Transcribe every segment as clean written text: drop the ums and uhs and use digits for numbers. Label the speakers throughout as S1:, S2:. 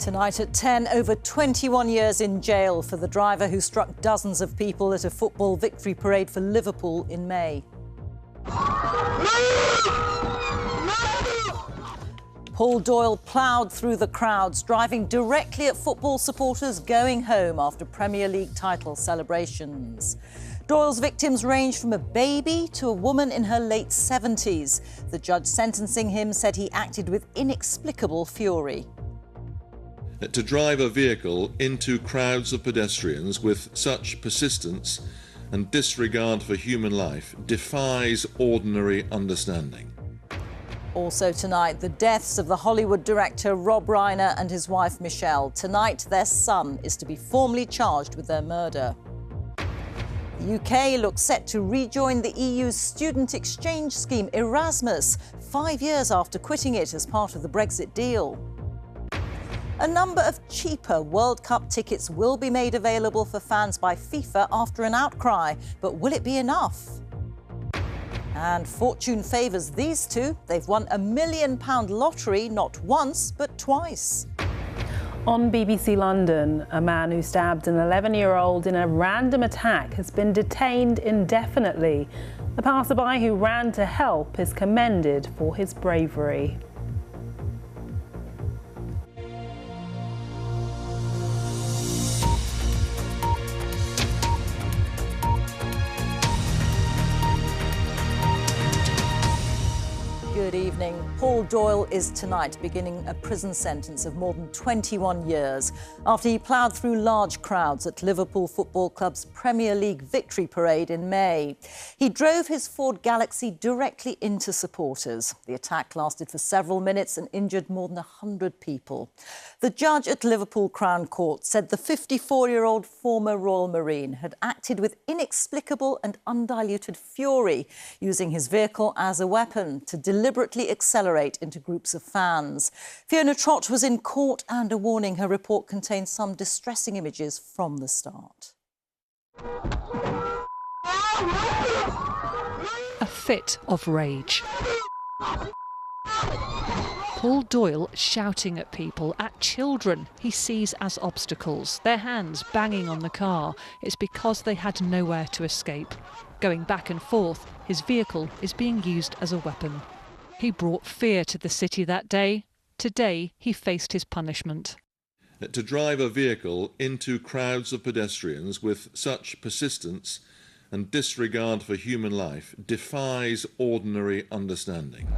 S1: Tonight at 10, over 21 years in jail for the driver who struck dozens of people at a football victory parade for Liverpool in May. Paul Doyle ploughed through the crowds, driving directly at football supporters going home after Premier League title celebrations. Doyle's victims range from a baby to a woman in her late 70s. The judge sentencing him said he acted with inexplicable fury.
S2: To drive a vehicle into crowds of pedestrians with such persistence and disregard for human life defies ordinary understanding.
S1: Also tonight, the deaths of the Hollywood director Rob Reiner and his wife Michelle. Tonight, their son is to be formally charged with their murder. The UK looks set to rejoin the EU's student exchange scheme Erasmus, 5 years after quitting it as part of the Brexit deal. A number of cheaper World Cup tickets will be made available for fans by FIFA after an outcry, but will it be enough? And fortune favours these two. They've won a £1 million lottery not once, but twice.
S3: On BBC London, a man who stabbed an 11-year-old in a random attack has been detained indefinitely. The passerby who ran to help is commended for his bravery.
S1: Good evening. Paul Doyle is tonight beginning a prison sentence of more than 21 years after he ploughed through large crowds at Liverpool Football Club's Premier League victory parade in May. He drove his Ford Galaxy directly into supporters. The attack lasted for several minutes and injured more than 100 people. The judge at Liverpool Crown Court said the 54-year-old former Royal Marine had acted with inexplicable and undiluted fury, using his vehicle as a weapon to deliberately accelerate into groups of fans. Fiona Trott was in court and a warning. Her report contains some distressing images from the start.
S4: A fit of rage. Paul Doyle shouting at people, at children he sees as obstacles, their hands banging on the car. It's because they had nowhere to escape. Going back and forth, his vehicle is being used as a weapon. He brought fear to the city that day. Today, he faced his punishment.
S2: To drive a vehicle into crowds of pedestrians with such persistence and disregard for human life defies ordinary understanding.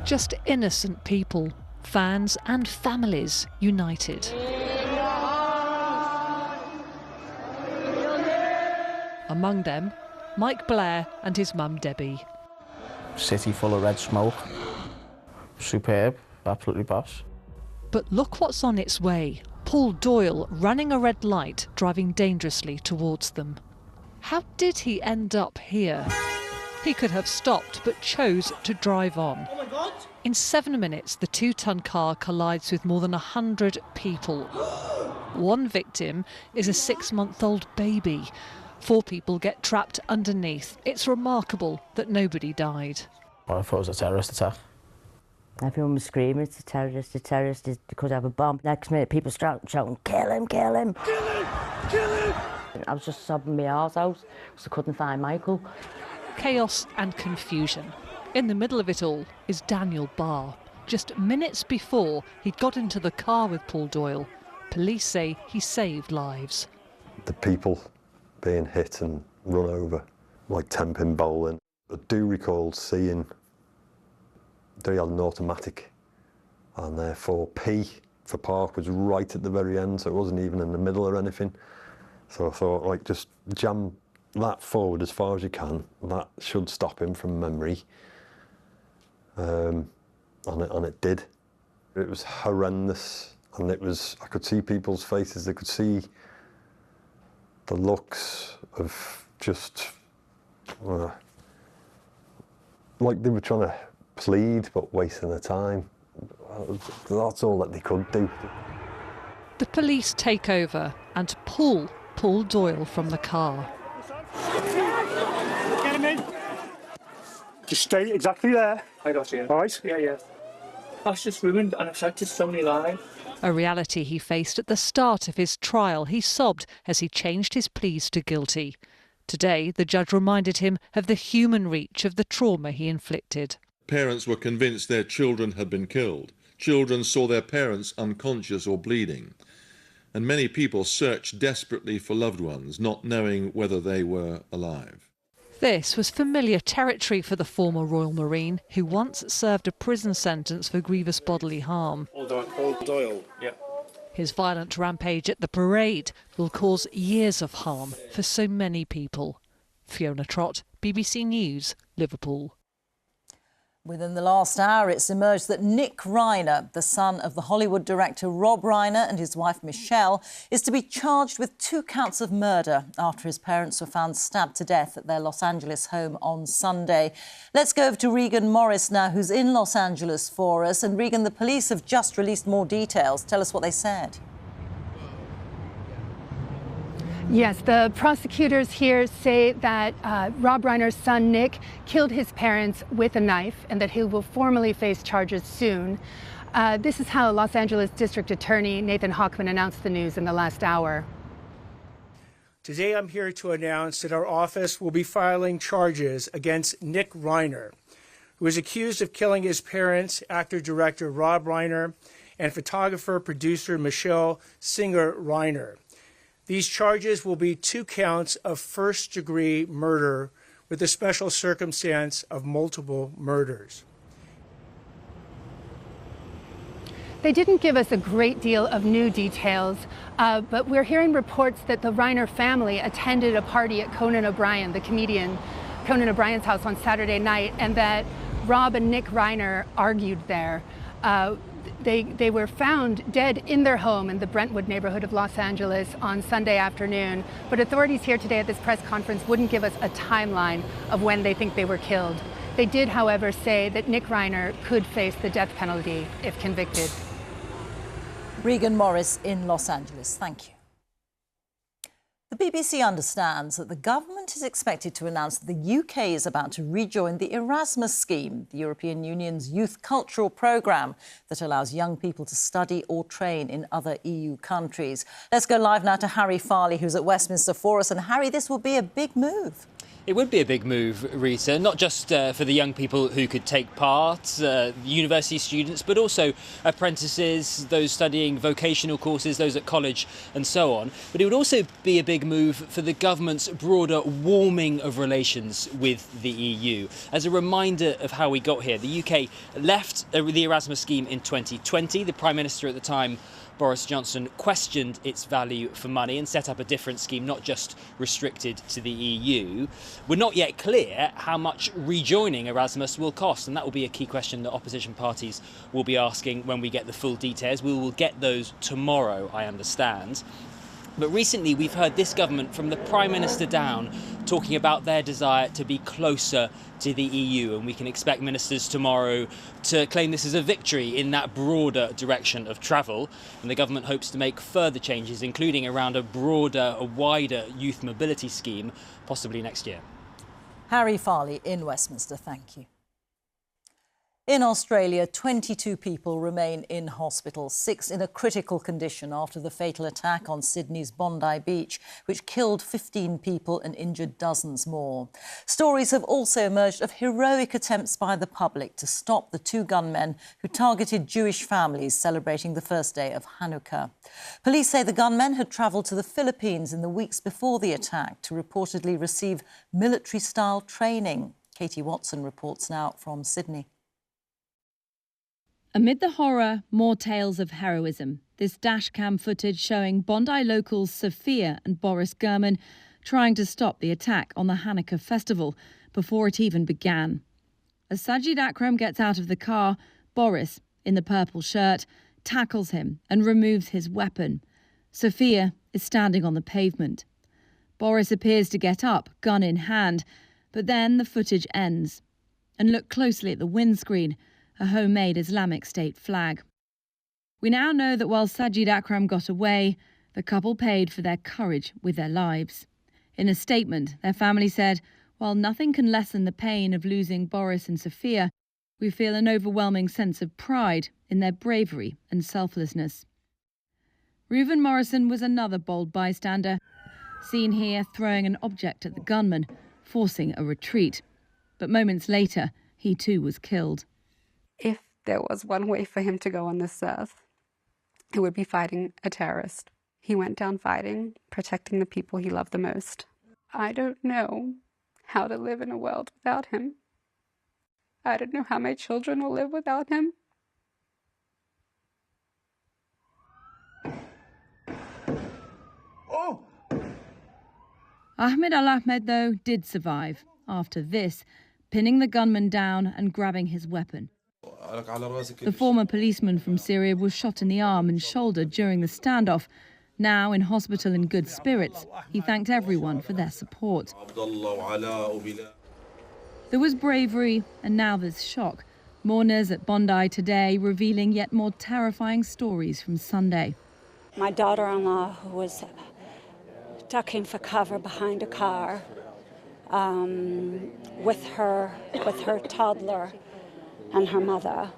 S4: Just innocent people, fans and families united. Among them, Mike Blair and his mum Debbie.
S5: City full of red smoke. Superb, absolutely boss.
S4: But look what's on its way. Paul Doyle running a red light, driving dangerously towards them. How did he end up here? He could have stopped, but chose to drive on.
S6: Oh my God!
S4: In 7 minutes, the 2-ton car collides with more than 100 people. One victim is a 6-month-old baby. 4 people get trapped underneath. It's remarkable that nobody died.
S5: Well, I thought it was a terrorist attack.
S7: Everyone was screaming, it's a terrorist, they could have a bomb. Next minute, people shouting, kill him, kill him!
S6: Kill him! Kill him!
S7: I was just sobbing my heart out because I couldn't find Michael.
S4: Chaos and confusion. In the middle of it all is Daniel Barr. Just minutes before he'd got into the car with Paul Doyle, police say he saved lives.
S8: The people being hit and run over, like 10-pin bowling. I do recall seeing they had an automatic, and therefore P for park was right at the very end, so it wasn't even in the middle or anything. So I thought, like, just jam that forward as far as you can. That should stop him from memory. And it did. It was horrendous, and it was, I could see people's faces, they could see the looks of just, like they were trying to plead but wasting their time. That's all that they could do.
S4: The police take over and pull Paul Doyle from the car.
S6: Get him in! Just stay exactly there. I got you. All right? Yeah, yeah. That's just ruined, and I've said to so many lives.
S4: a reality he faced at the start of his trial. He sobbed as he changed his pleas to guilty. Today, the judge reminded him of the human reach of the trauma he inflicted.
S2: Parents were convinced their children had been killed. Children saw their parents unconscious or bleeding. And many people searched desperately for loved ones, not knowing whether they were alive.
S4: This was familiar territory for the former Royal Marine, who once served a prison sentence for grievous bodily harm.
S6: Paul Doyle, yeah.
S4: His violent rampage at the parade will cause years of harm for so many people. Fiona Trott, BBC News, Liverpool.
S1: Within the last hour, it's emerged that Nick Reiner, the son of the Hollywood director Rob Reiner and his wife Michelle, is to be charged with 2 counts of murder after his parents were found stabbed to death at their Los Angeles home on Sunday. Let's go over to Regan Morris now, who's in Los Angeles for us. And Regan, the police have just released more details. Tell us what they said.
S9: Yes, the prosecutors here say that Rob Reiner's son, Nick, killed his parents with a knife and that he will formally face charges soon. This is how Los Angeles District Attorney Nathan Hochman announced the news in the last hour.
S6: Today I'm here to announce that our office will be filing charges against Nick Reiner, who is accused of killing his parents, actor-director Rob Reiner, and photographer-producer Michelle Singer Reiner. These charges will be 2 counts of first-degree murder with the special circumstance of multiple murders.
S9: They didn't give us a great deal of new details, but we're hearing reports that the Reiner family attended a party at Conan O'Brien, the comedian, Conan O'Brien's house on Saturday night, and that Rob and Nick Reiner argued there. They were found dead in their home in the Brentwood neighborhood of Los Angeles on Sunday afternoon, but authorities here today at this press conference wouldn't give us a timeline of when they think they were killed. They did, however, say that Nick Reiner could face the death penalty if convicted.
S1: Regan Morris in Los Angeles. Thank you. The BBC understands that the government is expected to announce that the UK is about to rejoin the Erasmus scheme, the European Union's youth cultural programme that allows young people to study or train in other EU countries. Let's go live now to Harry Farley, who's at Westminster for us. And Harry, this will be a big move.
S10: It would be a big move, Rita, not just for the young people who could take part, university students, but also apprentices, those studying vocational courses, those at college and so on. But it would also be a big move for the government's broader warming of relations with the EU. As a reminder of how we got here, the UK left the Erasmus scheme in 2020. The Prime Minister at the time, Boris Johnson, questioned its value for money and set up a different scheme, not just restricted to the EU. We're not yet clear how much rejoining Erasmus will cost, and that will be a key question that opposition parties will be asking when we get the full details. We will get those tomorrow, I understand. But recently we've heard this government, from the Prime Minister down, talking about their desire to be closer to the EU, and we can expect ministers tomorrow to claim this as a victory in that broader direction of travel. And the government hopes to make further changes, including around a wider youth mobility scheme, possibly next year.
S1: Harry Farley in Westminster, thank you. In Australia, 22 people remain in hospital, 6 in a critical condition after the fatal attack on Sydney's Bondi Beach, which killed 15 people and injured dozens more. Stories have also emerged of heroic attempts by the public to stop the 2 gunmen who targeted Jewish families celebrating the first day of Hanukkah. Police say the gunmen had travelled to the Philippines in the weeks before the attack to reportedly receive military-style training. Katie Watson reports now from Sydney.
S11: Amid the horror, more tales of heroism. This dashcam footage showing Bondi locals Sophia and Boris Gurman trying to stop the attack on the Hanukkah festival before it even began. As Sajid Akram gets out of the car, Boris, in the purple shirt, tackles him and removes his weapon. Sophia is standing on the pavement. Boris appears to get up, gun in hand, but then the footage ends. And look closely at the windscreen, a homemade Islamic State flag. We now know that while Sajid Akram got away, the couple paid for their courage with their lives. In a statement, their family said, "While nothing can lessen the pain of losing Boris and Sophia, we feel an overwhelming sense of pride in their bravery and selflessness." Reuven Morrison was another bold bystander, seen here throwing an object at the gunman, forcing a retreat. But moments later, he too was killed.
S12: If there was one way for him to go on this earth, it would be fighting a terrorist. He went down fighting, protecting the people he loved the most. I don't know how to live in a world without him. I don't know how my children will live without him.
S11: Ahmed Al-Ahmed, though, did survive. After this, pinning the gunman down and grabbing his weapon. The former policeman from Syria was shot in the arm and shoulder during the standoff. Now in hospital in good spirits, he thanked everyone for their support. There was bravery, and now there's shock. Mourners at Bondi today revealing yet more terrifying stories from Sunday.
S13: My daughter-in-law, who was ducking for cover behind a car with her toddler and her mother.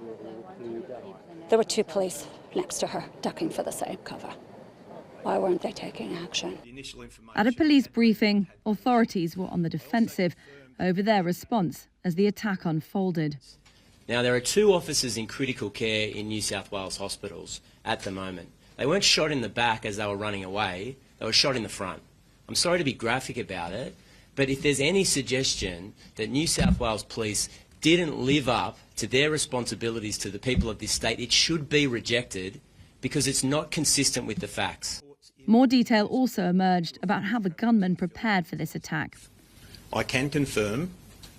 S13: There were two police next to her ducking for the same cover. Why weren't they taking action?
S11: At a police briefing, authorities were on the defensive over their response as the attack unfolded.
S14: Now, there are 2 officers in critical care in New South Wales hospitals at the moment. They weren't shot in the back as they were running away, they were shot in the front. I'm sorry to be graphic about it, but if there's any suggestion that New South Wales police didn't live up to their responsibilities to the people of this state, it should be rejected because it's not consistent with the facts.
S11: More detail also emerged about how the gunman prepared for this attack.
S15: I can confirm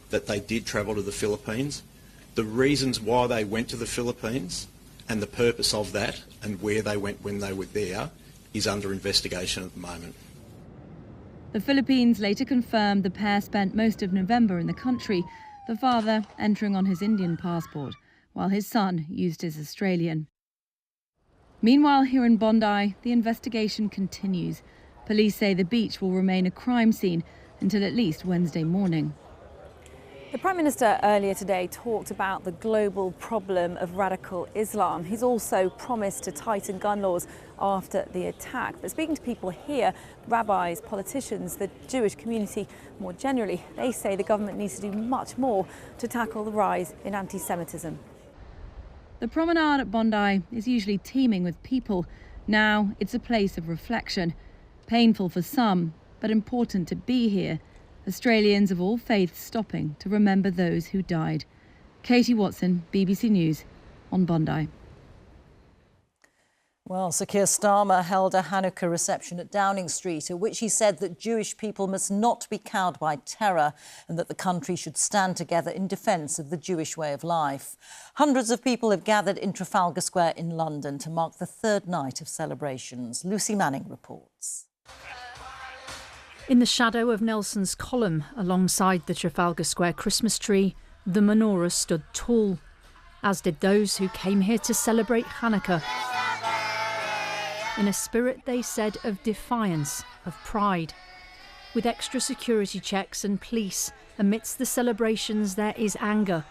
S15: that they did travel to the Philippines. The reasons why they went to the Philippines and the purpose of that and where they went when they were there is under investigation at the moment.
S11: The Philippines later confirmed the pair spent most of November in the country, the father entering on his Indian passport, while his son used his Australian. Meanwhile, here in Bondi, the investigation continues. Police say the beach will remain a crime scene until at least Wednesday morning.
S16: The Prime Minister earlier today talked about the global problem of radical Islam. He's also promised to tighten gun laws after the attack. But speaking to people here, rabbis, politicians, the Jewish community more generally, they say the government needs to do much more to tackle the rise in anti-Semitism.
S11: The promenade at Bondi is usually teeming with people. Now it's a place of reflection. Painful for some, but important to be here. Australians of all faiths stopping to remember those who died. Katie Watson, BBC News, on Bondi.
S1: Well, Sir Keir Starmer held a Hanukkah reception at Downing Street, at which he said that Jewish people must not be cowed by terror and that the country should stand together in defence of the Jewish way of life. Hundreds of people have gathered in Trafalgar Square in London to mark the 3rd night of celebrations. Lucy Manning reports.
S17: In the shadow of Nelson's column, alongside the Trafalgar Square Christmas tree, the menorah stood tall, as did those who came here to celebrate Hanukkah. In a spirit, they said, of defiance, of pride. With extra security checks and police, amidst the celebrations there is anger,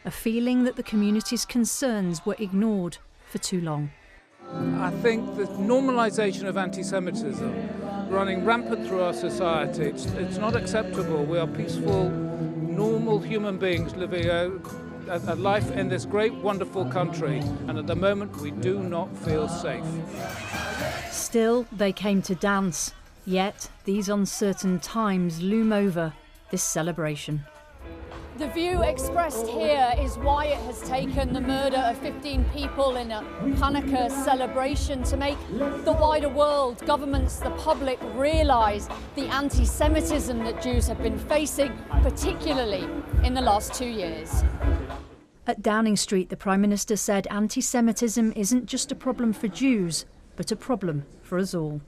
S17: a feeling that the community's concerns were ignored for too long.
S18: I think the normalisation of anti-Semitism running rampant through our society, it's not acceptable. We are peaceful, normal human beings living a life in this great, wonderful country, and at the moment we do not feel safe.
S17: Still, they came to dance, yet these uncertain times loom over this celebration.
S19: The view expressed here is why it has taken the murder of 15 people in a Hanukkah celebration to make the wider world, governments, the public realise the anti-Semitism that Jews have been facing, particularly in the last 2 years.
S17: At Downing Street, the Prime Minister said anti-Semitism isn't just a problem for Jews, but a problem for us all.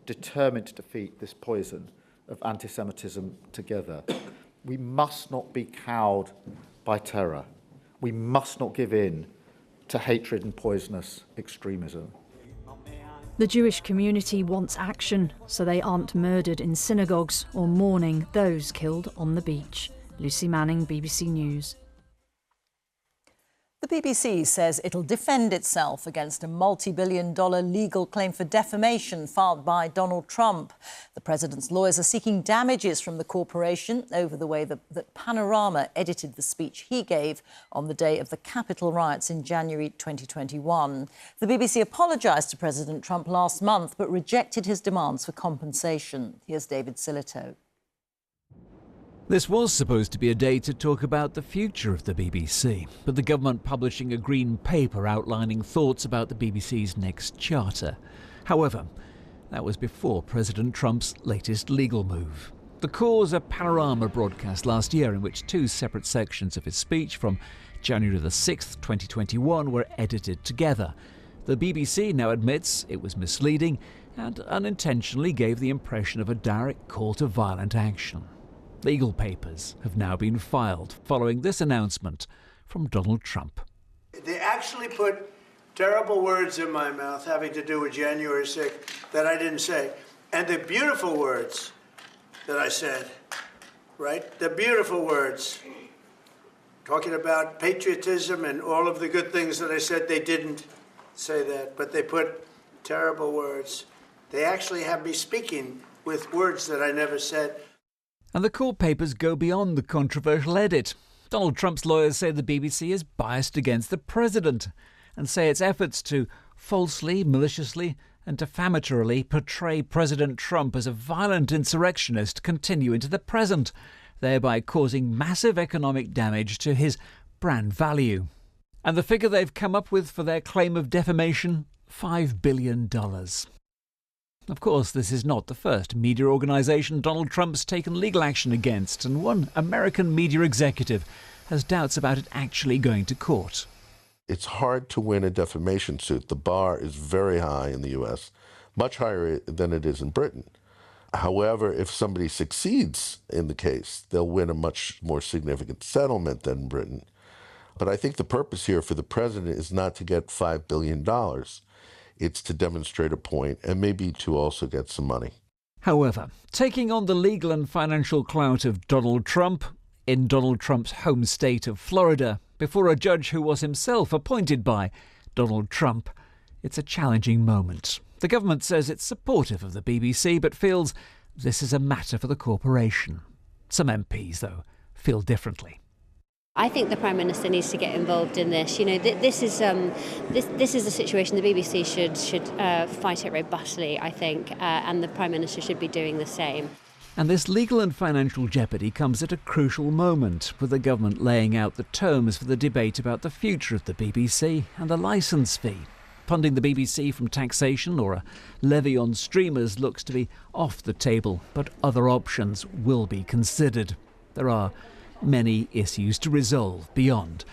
S20: Determined to defeat this poison of anti-Semitism together. We must not be cowed by terror. We must not give in to hatred and poisonous extremism.
S17: The Jewish community wants action so they aren't murdered in synagogues or mourning those killed on the beach. Lucy Manning, BBC News.
S1: The BBC says it'll defend itself against a multi-billion-dollar legal claim for defamation filed by Donald Trump. The president's lawyers are seeking damages from the corporation over the way that Panorama edited the speech he gave on the day of the Capitol riots in January 2021. The BBC apologised to President Trump last month but rejected his demands for compensation. Here's David Silito.
S21: This was supposed to be a day to talk about the future of the BBC, but the government publishing a green paper outlining thoughts about the BBC's next charter. However, that was before President Trump's latest legal move. The cause, a Panorama broadcast last year in which two separate sections of his speech from January the 6th, 2021 were edited together. The BBC now admits it was misleading and unintentionally gave the impression of a direct call to violent action. Legal papers have now been filed following this announcement from Donald Trump.
S22: They actually put terrible words in my mouth having to do with January 6th that I didn't say. And the beautiful words that I said, right? The beautiful words, talking about patriotism and all of the good things that I said, they didn't say that, but they put terrible words. They actually have me speaking with words that I never said.
S21: And the court papers go beyond the controversial edit. Donald Trump's lawyers say the BBC is biased against the president and say its efforts to falsely, maliciously and defamatorily portray President Trump as a violent insurrectionist continue into the present, thereby causing massive economic damage to his brand value. And the figure they've come up with for their claim of defamation? $5 billion. Of course, this is not the first media organisation Donald Trump's taken legal action against, and one American media executive has doubts about it actually going to court.
S23: It's hard to win a defamation suit. The bar is very high in the U.S., much higher than it is in Britain. However, if somebody succeeds in the case, they'll win a much more significant settlement than Britain. But I think the purpose here for the president is not to get $5 billion. It's to demonstrate a point and maybe to also get some money.
S21: However, taking on the legal and financial clout of Donald Trump in Donald Trump's home state of Florida before a judge who was himself appointed by Donald Trump, it's a challenging moment. The government says it's supportive of the BBC but feels this is a matter for the corporation. Some MPs, though, feel differently.
S24: I think the Prime Minister needs to get involved in this. You know, this is a situation the BBC should fight it robustly, I think, and the Prime Minister should be doing the same.
S21: And this legal and financial jeopardy comes at a crucial moment, with the government laying out the terms for the debate about the future of the BBC and the licence fee. Funding the BBC from taxation or a levy on streamers looks to be off the table, but other options will be considered. There are many issues to resolve beyond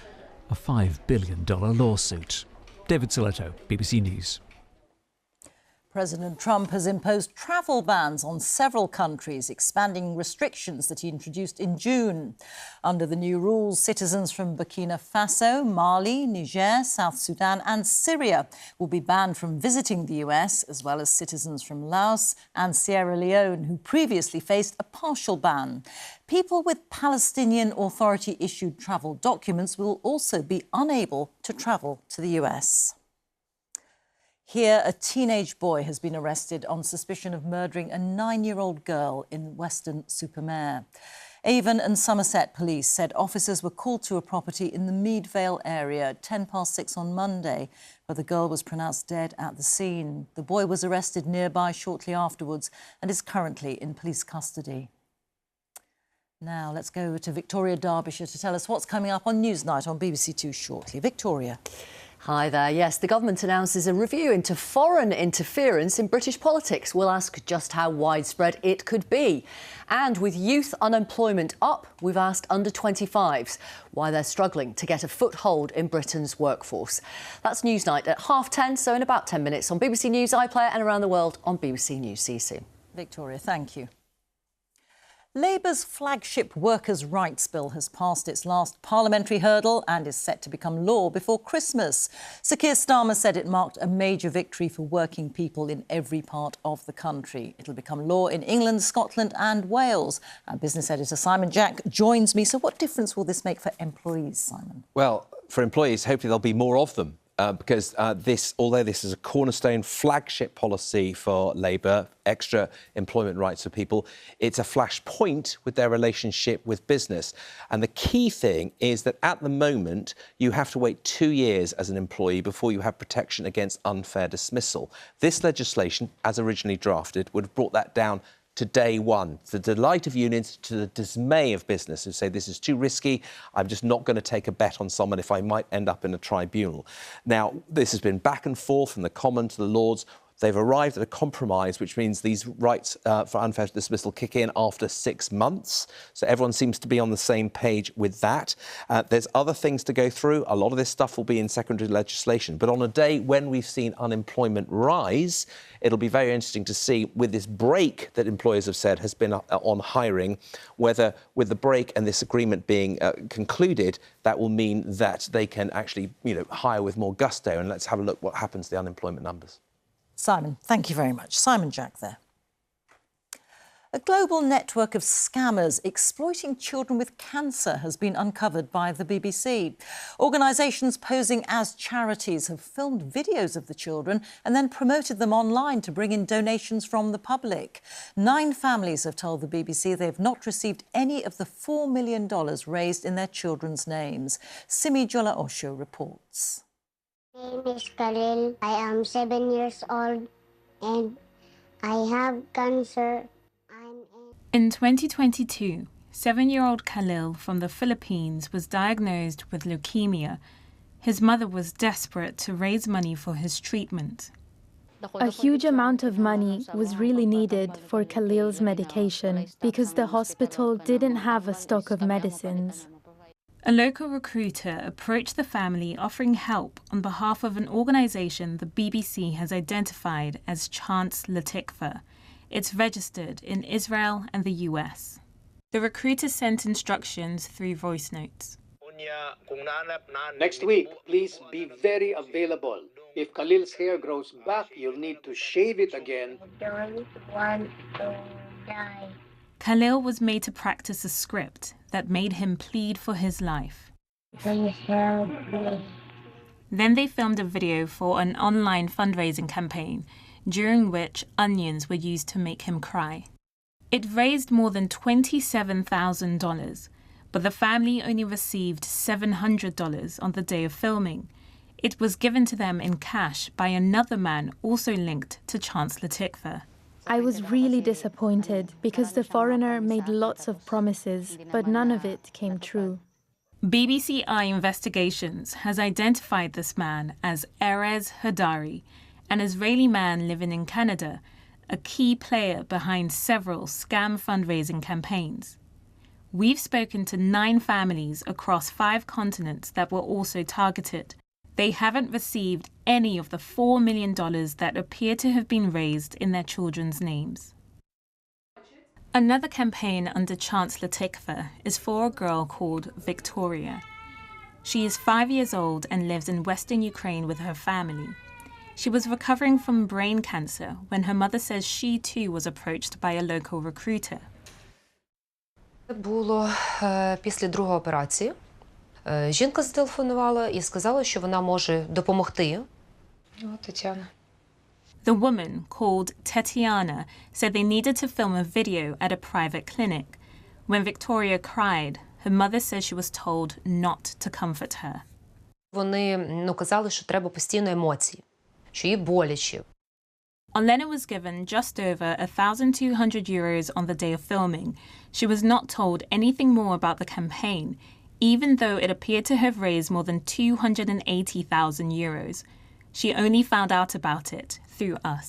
S21: a $5 billion lawsuit. David Silito, BBC News.
S1: President Trump has imposed travel bans on several countries, expanding restrictions that he introduced in June. Under the new rules, citizens from Burkina Faso, Mali, Niger, South Sudan and Syria will be banned from visiting the US, as well as citizens from Laos and Sierra Leone, who previously faced a partial ban. People with Palestinian Authority-issued travel documents will also be unable to travel to the US. Here, a teenage boy has been arrested on suspicion of murdering a 9-year-old girl in Weston-super-Mare. Avon and Somerset police said officers were called to a property in the Meadvale area at 6:10 on Monday, but the girl was pronounced dead at the scene. The boy was arrested nearby shortly afterwards and is currently in police custody. Now, let's go to Victoria Derbyshire to tell us what's coming up on Newsnight on BBC Two shortly. Victoria.
S25: Hi there. Yes, the government announces a review into foreign interference in British politics. We'll ask just how widespread it could be. And with youth unemployment up, we've asked under-25s why they're struggling to get a foothold in Britain's workforce. That's Newsnight at 10:30, so in about 10 minutes on BBC News iPlayer and around the world on BBC News. See you soon.
S1: Victoria, thank you. Labour's flagship workers' rights bill has passed its last parliamentary hurdle and is set to become law before Christmas. Sir Keir Starmer said it marked a major victory for working people in every part of the country. It'll become law in England, Scotland and Wales. Our business editor Simon Jack joins me. So what difference will this make for employees, Simon?
S2: Well, for employees, hopefully there'll be more of them. Because although this is a cornerstone flagship policy for Labour, extra employment rights for people, it's a flashpoint with their relationship with business. And the key thing is that at the moment, you have to wait 2 years as an employee before you have protection against unfair dismissal. This legislation, as originally drafted, would have brought that down to day one, to the delight of unions, to the dismay of business who say this is too risky, I'm just not going to take a bet on someone if I might end up in a tribunal. Now, this has been back and forth from the Commons to the Lords. They've arrived at a compromise, which means these rights for unfair dismissal kick in after 6 months. So everyone seems to be on the same page with that. There's other things to go through. A lot of this stuff will be in secondary legislation. But on a day when we've seen unemployment rise, it'll be very interesting to see, with this break that employers have said has been on hiring, whether with the break and this agreement being concluded, that will mean that they can actually, hire with more gusto. And let's have a look what happens to the unemployment numbers.
S1: Simon, thank you very much. Simon Jack there. A global network of scammers exploiting children with cancer has been uncovered by the BBC. Organisations posing as charities have filmed videos of the children and then promoted them online to bring in donations from the public. 9 families have told the BBC they have not received any of the $4 million raised in their children's names. Simi Jola Osho reports.
S3: My name is Khalil. I am 7 years old and I have cancer.
S5: In 2022, 7-year-old Khalil from the Philippines was diagnosed with leukemia. His mother was desperate to raise money for his treatment.
S7: A huge amount of money was really needed for Khalil's medication because the hospital didn't have a stock of medicines.
S5: A local recruiter approached the family offering help on behalf of an organisation the BBC has identified as Chance Latikva. It's registered in Israel and the US. The recruiter sent instructions through voice notes.
S8: Next week, please be very available. If Khalil's hair grows back, you'll need to shave it again.
S3: Don't want to die.
S5: Khalil was made to practice a script that made him plead for his life.
S3: Please help me.
S5: Then they filmed a video for an online fundraising campaign, during which onions were used to make him cry. It raised more than $27,000, but the family only received $700 on the day of filming. It was given to them in cash by another man also linked to Chance Latikva.
S7: I was really disappointed because the foreigner made lots of promises, but none of it came true.
S5: BBC Investigations has identified this man as Erez Hadari, an Israeli man living in Canada, a key player behind several scam fundraising campaigns. We've spoken to 9 families across 5 continents that were also targeted. They haven't received any of the $4 million that appear to have been raised in their children's names. Another campaign under Chance Latikva is for a girl called Victoria. She is 5 years old and lives in western Ukraine with her family. She was recovering from brain cancer when her mother says she too was approached by a local recruiter.
S26: Було після другої операції. Жінка зателефонувала і сказала, що вона може допомогти. Тетяна.
S5: The woman, called Tetiana, said they needed to film a video at a private clinic. When Victoria cried, her mother says she was told not to comfort her.
S26: Вони казали, що треба постійно емоції, що їй боляче.
S5: Olena was given just over €1,200 on the day of filming. She was not told anything more about the campaign, even though it appeared to have raised more than €280,000. She only found out about it through us.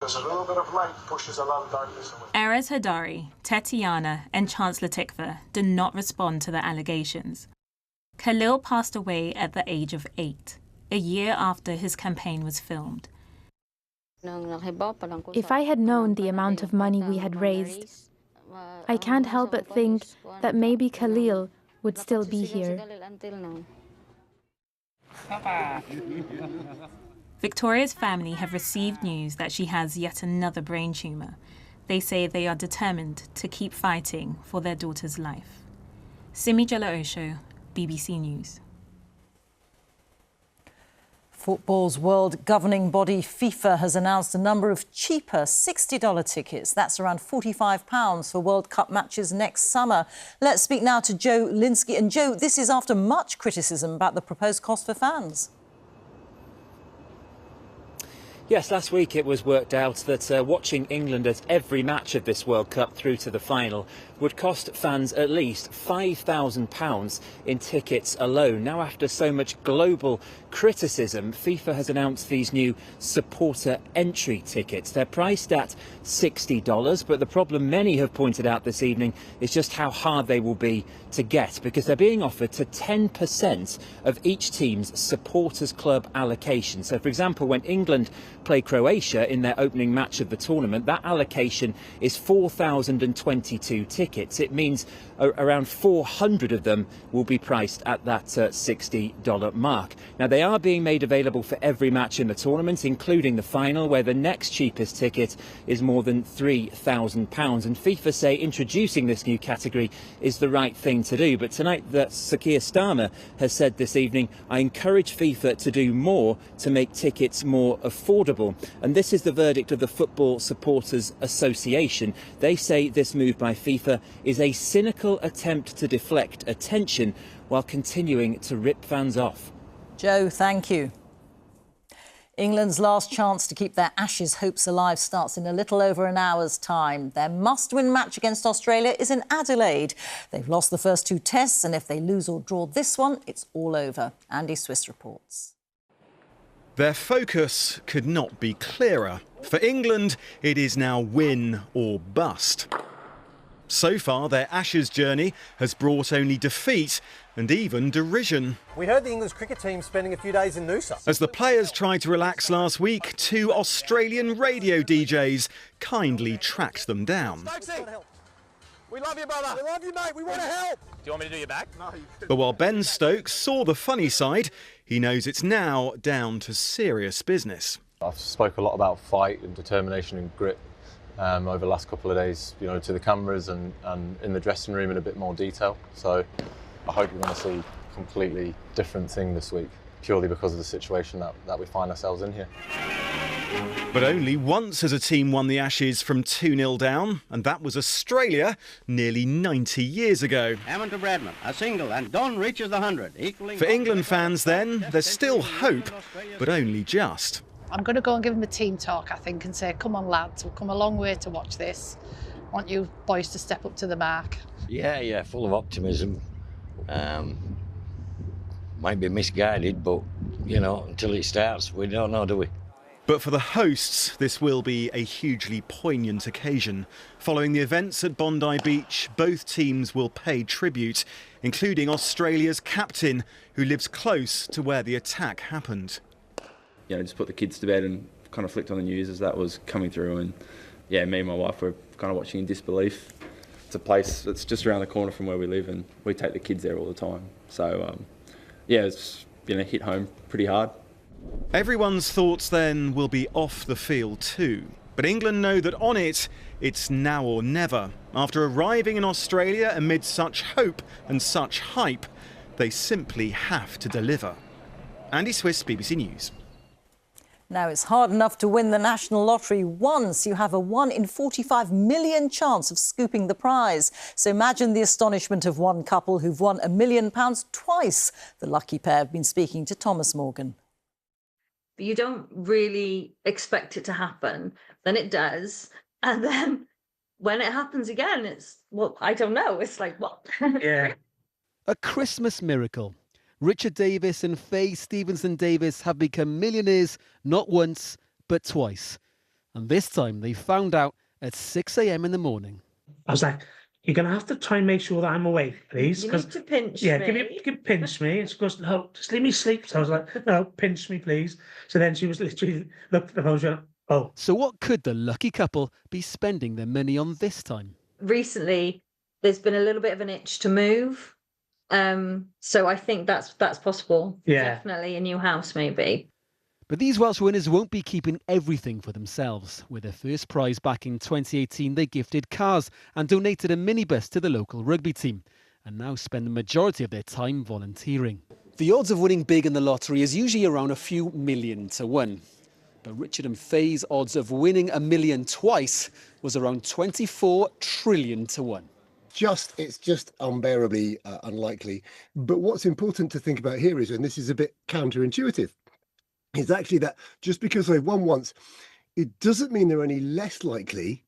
S27: There's a little bit of light pushes a lot of darkness away.
S5: Erez Hadari, Tetiana and Chance Latikva did not respond to the allegations. Khalil passed away at the age of 8, a year after his campaign was filmed.
S7: If I had known the amount of money we had raised, I can't help but think that maybe Khalil would still be here.
S5: Victoria's family have received news that she has yet another brain tumour. They say they are determined to keep fighting for their daughter's life. Simi Jala-Osho, BBC News.
S1: Football's world governing body FIFA has announced a number of cheaper $60 tickets. That's around £45 for World Cup matches next summer. Let's speak now to Joe Linsky. And Joe, this is after much criticism about the proposed cost for fans.
S4: Yes, last week it was worked out that watching England at every match of this World Cup through to the final would cost fans at least £5,000 in tickets alone. Now, after so much global criticism, FIFA has announced these new supporter entry tickets. They're priced at $60, but the problem many have pointed out this evening is just how hard they will be to get, because they're being offered to 10% of each team's supporters club allocation. So, for example, when England play Croatia in their opening match of the tournament, that allocation is 4,022 tickets. It means around 400 of them will be priced at that $60 mark. Now, they are being made available for every match in the tournament, including the final, where the next cheapest ticket is more than £3,000. And FIFA say introducing this new category is the right thing to do. But tonight, Sir Keir Starmer has said this evening, I encourage FIFA to do more to make tickets more affordable. And this is the verdict of the Football Supporters Association. They say this move by FIFA is a cynical attempt to deflect attention while continuing to rip fans off.
S1: Joe, thank you. England's last chance to keep their Ashes hopes alive starts in a little over an hour's time. Their must-win match against Australia is in Adelaide. They've lost the first two tests, and if they lose or draw this one, it's all over. Andy Swiss reports.
S6: Their focus could not be clearer. For England, it is now win or bust. So far, their Ashes journey has brought only defeat and even derision.
S9: We heard the English cricket team spending a few days in Noosa.
S6: As the players tried to relax last week, two Australian radio DJs kindly tracked them down.
S9: We love you, brother. We love you, mate. We want to help.
S10: Do you want me to do your back? No.
S6: But while Ben Stokes saw the funny side, he knows it's now down to serious business.
S12: I've spoke a lot about fight and determination and grit over the last couple of days, you know, to the cameras and in the dressing room in a bit more detail. So I hope you're going to see a completely different thing this week, purely because of the situation that we find ourselves in here.
S6: But only once has a team won the Ashes from 2-0 down, and that was Australia nearly 90 years ago.
S13: Hammond to Bradman, a single, and Don reaches the 100.
S6: For England fans then, there's still hope, but only just.
S14: I'm going to go and give them a team talk, I think, and say, come on, lads, we've come a long way to watch this. I want you boys to step up to the mark.
S28: Yeah, full of optimism. Might be misguided, but, you know, until it starts, we don't know, do we?
S6: But for the hosts, this will be a hugely poignant occasion. Following the events at Bondi Beach, both teams will pay tribute, including Australia's captain, who lives close to where the attack happened.
S29: You know, just put the kids to bed and kind of flicked on the news as that was coming through, and yeah, me and my wife were kind of watching in disbelief. It's a place that's just around the corner from where we live, and we take the kids there all the time. So yeah, it's hit home pretty hard.
S6: Everyone's thoughts then will be off the field too. But England know that on it, it's now or never. After arriving in Australia amid such hope and such hype, they simply have to deliver. Andy Swiss, BBC News.
S1: Now, it's hard enough to win the National Lottery once. You have a 1 in 45 million chance of scooping the prize. So imagine the astonishment of one couple who've won £1 million twice. The lucky pair have been speaking to Thomas Morgan.
S30: You don't really expect it to happen, then it does. And then when it happens again, it's, well, I don't know. It's like, what?
S31: Yeah. A Christmas miracle. Richard Davis and Faye Stevenson-Davis have become millionaires not once, but twice. And this time they found out at 6 a.m. in the morning.
S32: I was like, you're going to have to try and make sure that I'm awake, please.
S30: You need to pinch
S32: me.
S30: me.
S32: Pinch me. And she goes, no, just leave me sleep. So I was like, no, pinch me, please. So then she was literally looked at the phone, she went, oh.
S31: So what could the lucky couple be spending their money on this time?
S30: recently there's been a little bit of an itch to move. So I think that's possible.
S32: Yeah.
S30: Definitely a new house, maybe.
S31: But these Welsh winners won't be keeping everything for themselves. With their first prize back in 2018, they gifted cars and donated a minibus to the local rugby team, and now spend the majority of their time volunteering. The odds of winning big in the lottery is usually around a few million to 1. But Richard and Faye's odds of winning $1 million twice was around 24 trillion to 1.
S10: It's just unbearably unlikely. But what's important to think about here is, and this is a bit counterintuitive, is actually that just because they've won once, it doesn't mean they're any less likely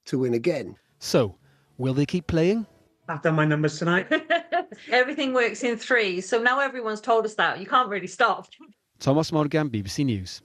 S10: to win again.
S31: So, will they keep playing?
S32: I've done my numbers tonight.
S30: Everything works in threes, so now everyone's told us that. You can't really stop.
S31: Thomas Morgan, BBC News.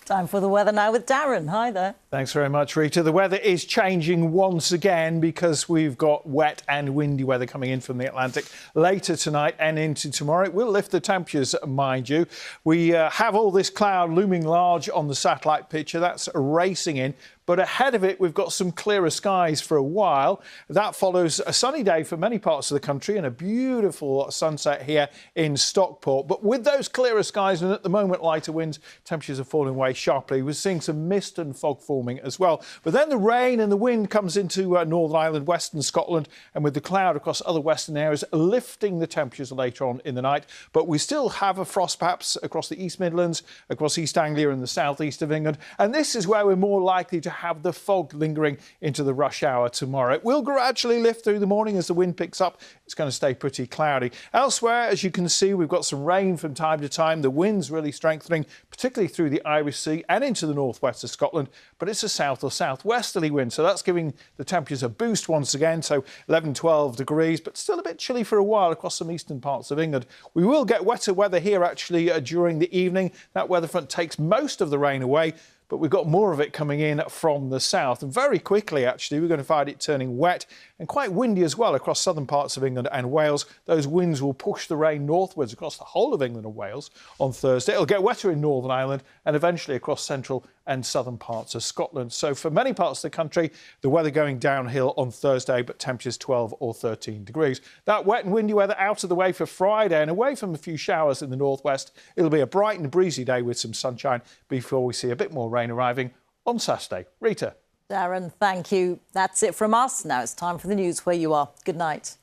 S1: Time for the weather now with Darren. Hi there.
S9: Thanks very much, Rita. The weather is changing once again because we've got wet and windy weather coming in from the Atlantic later tonight and into tomorrow. It will lift the temperatures, mind you. We have all this cloud looming large on the satellite picture. That's racing in. But ahead of it, we've got some clearer skies for a while. That follows a sunny day for many parts of the country and a beautiful sunset here in Stockport. But with those clearer skies and at the moment lighter winds, temperatures are falling away sharply. We're seeing some mist and fog forming as well. But then the rain and the wind comes into Northern Ireland, Western Scotland, and with the cloud across other western areas, lifting the temperatures later on in the night. But we still have a frost perhaps across the East Midlands, across East Anglia and the southeast of England. And this is where we're more likely to have the fog lingering into the rush hour tomorrow. It will gradually lift through the morning as the wind picks up. It's going to stay pretty cloudy. Elsewhere, as you can see, we've got some rain from time to time. The wind's really strengthening, particularly through the Irish Sea and into the northwest of Scotland, but it's a south or southwesterly wind, so that's giving the temperatures a boost once again, so 11, 12 degrees, but still a bit chilly for a while across some eastern parts of England. We will get wetter weather here actually during the evening. That weather front takes most of the rain away, but we've got more of it coming in from the south. And very quickly, actually, we're going to find it turning wet and quite windy as well across southern parts of England and Wales. Those winds will push the rain northwards across the whole of England and Wales on Thursday. It'll get wetter in Northern Ireland and eventually across central and southern parts of Scotland. So for many parts of the country, the weather going downhill on Thursday, but temperatures 12 or 13 degrees. That wet and windy weather out of the way for Friday and away from a few showers in the northwest. It'll be a bright and breezy day with some sunshine before we see a bit more rain arriving on Saturday. Rita.
S1: Darren, thank you. That's it from us. Now it's time for the news where you are. Good night.